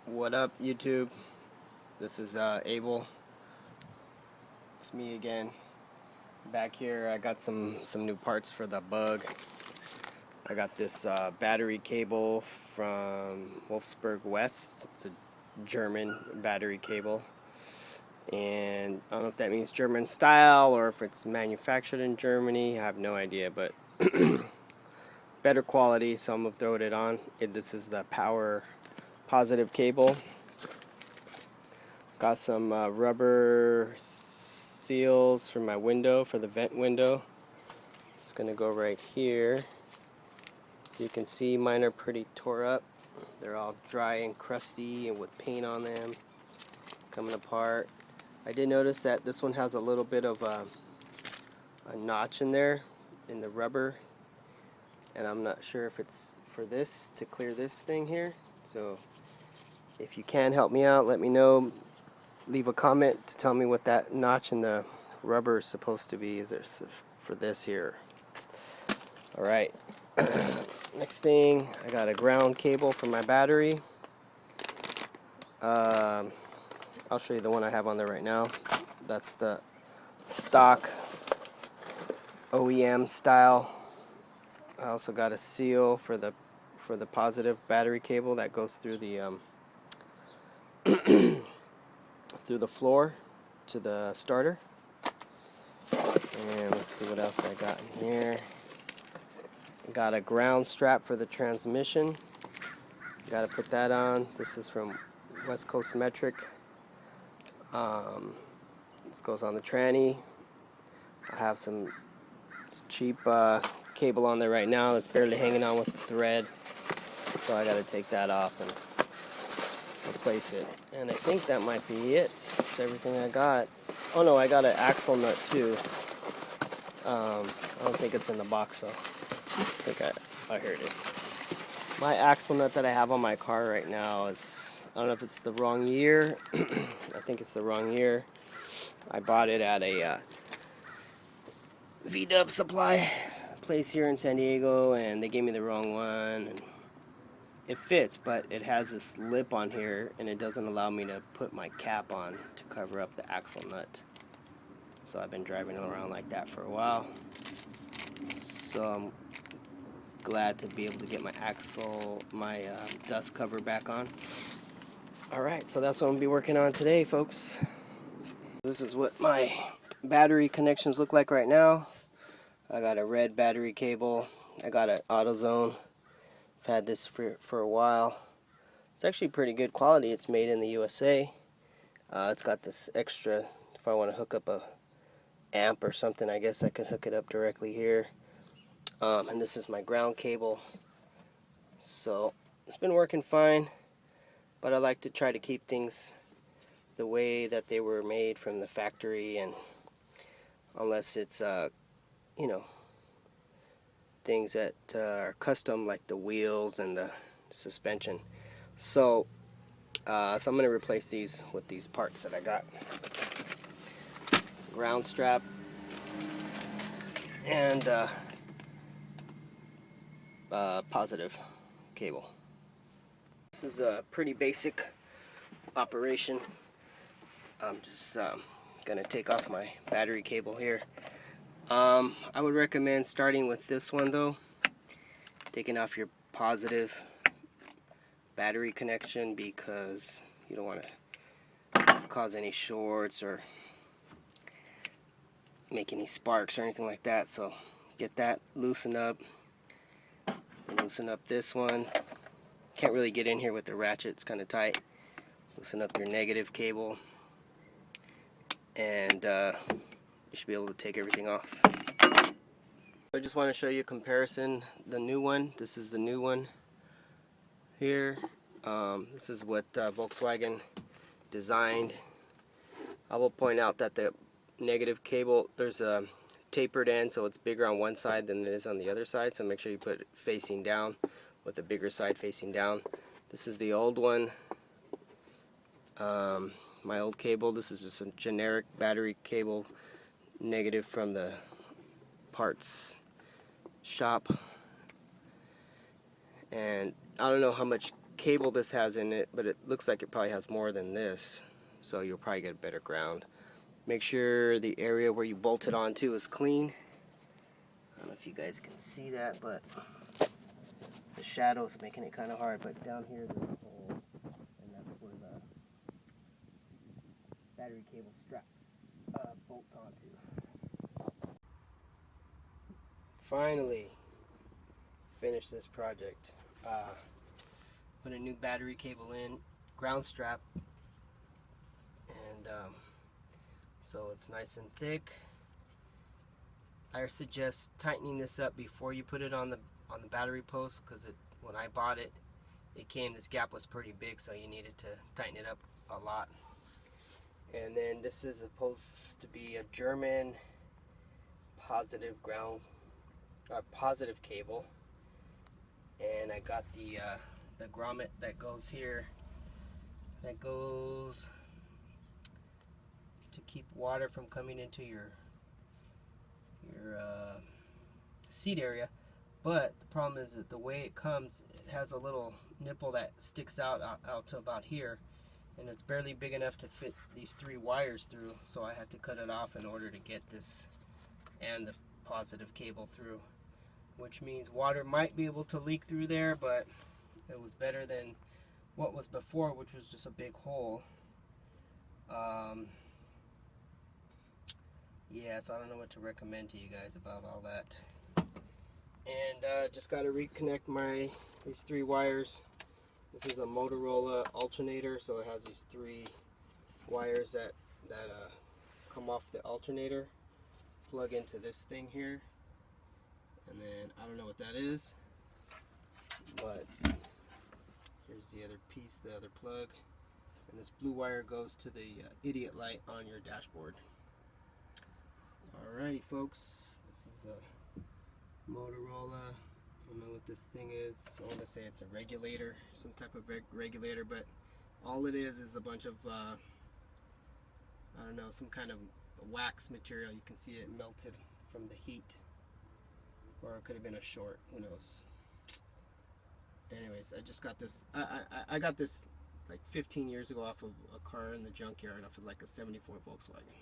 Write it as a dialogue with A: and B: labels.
A: What up, YouTube? This is Abel. It's me again. Back here, I got some new parts for the bug. I got this battery cable from Wolfsburg West. It's a German battery cable, and I don't know if that means German style or if it's manufactured in Germany. I have no idea, but better quality, so I'm gonna throw it on. This is the power positive cable. Got some rubber seals for my window, for the vent window. It's gonna go right here. So you can see mine are pretty tore up. They're all dry and crusty and with paint on them, coming apart. I did notice that this one has a little bit of a notch in there in the rubber, and I'm not sure if it's for this, to clear this thing here. So if you can help me out, let me know. Leave a comment to tell me what that notch in the rubber is supposed to be. Is there for this here? Alright. Next thing, I got a ground cable for my battery. I'll show you the one I have on there right now. That's the stock OEM style. I also got a seal for the positive battery cable that goes through the through the floor to the starter. And let's see what else I got in here. Got a ground strap for the transmission. Got to put that on. This is from West Coast Metric. This goes on the tranny. I have some cheap cable on there right now that's barely hanging on with the thread, so I got to take that off and replace it. And I think that might be it. That's everything I got. Oh no, I got an axle nut too. I don't think it's in the box, so I think oh, here it is. My axle nut that I have on my car right now is, I don't know if it's the wrong year. I think it's the wrong year. I bought it at a V-Dub supply place here in San Diego, and they gave me the wrong one. And it fits, but it has this lip on here, and it doesn't allow me to put my cap on to cover up the axle nut. So I've been driving around like that for a while. So I'm glad to be able to get my dust cover back on. Alright, so that's what I'm going to be working on today, folks. This is what my battery connections look like right now. I got a red battery cable. I got an AutoZone. I've had this for a while. It's actually pretty good quality. It's made in the USA. It's got this extra, if I want to hook up a amp or something, I guess I could hook it up directly here. And this is my ground cable. So it's been working fine, but I like to try to keep things the way that they were made from the factory, and unless it's you know, things that are custom, like the wheels and the suspension. So I'm going to replace these with these parts that I got. Ground strap and positive cable. This is a pretty basic operation. I'm just going to take off my battery cable here. I would recommend starting with this one though, taking off your positive battery connection, because you don't want to cause any shorts or make any sparks or anything like that. So get that loosened up, and loosen up this one. Can't really get in here with the ratchet, it's kind of tight. Loosen up your negative cable, and you should be able to take everything off. I just want to show you a comparison. The new one, this is the new one here. This is what Volkswagen designed. I will point out that the negative cable, there's a tapered end, so it's bigger on one side than it is on the other side, so make sure you put it facing down, with the bigger side facing down. This is the old one. My old cable, this is just a generic battery cable, negative from the parts shop, and I don't know how much cable this has in it, but it looks like it probably has more than this, so you'll probably get better ground. Make sure the area where you bolt it onto is clean. I don't know if you guys can see that, but the shadow's making it kind of hard. But down here there's a hole, and that's where the battery cable straps bolt onto. Finally finished this project. Put a new battery cable in, ground strap, and so it's nice and thick. I suggest tightening this up before you put it on the battery post, because when I bought it, this gap was pretty big, so you needed to tighten it up a lot. And then this is supposed to be a German positive cable, and I got the grommet that goes here, that goes to keep water from coming into your seat area. But the problem is that the way it comes, it has a little nipple that sticks out to about here, and it's barely big enough to fit these 3 wires through, so I had to cut it off in order to get this and the positive cable through, which means water might be able to leak through there, but it was better than what was before, which was just a big hole. Yeah, so I don't know what to recommend to you guys about all that. And just got to reconnect these 3 wires. This is a Motorola alternator, so it has these 3 wires that come off the alternator, plug into this thing here, and then I don't know what that is, but here's the other piece, the other plug, and this blue wire goes to the idiot light on your dashboard. Alrighty folks, this is a Motorola. I don't know what this thing is. I want to say it's a regulator, some type of regulator, but all it is a bunch of I don't know, some kind of wax material. You can see it melted from the heat, or it could have been a short, who knows. Anyways, I just got this. I got this like 15 years ago off of a car in the junkyard, off of like a '74 Volkswagen.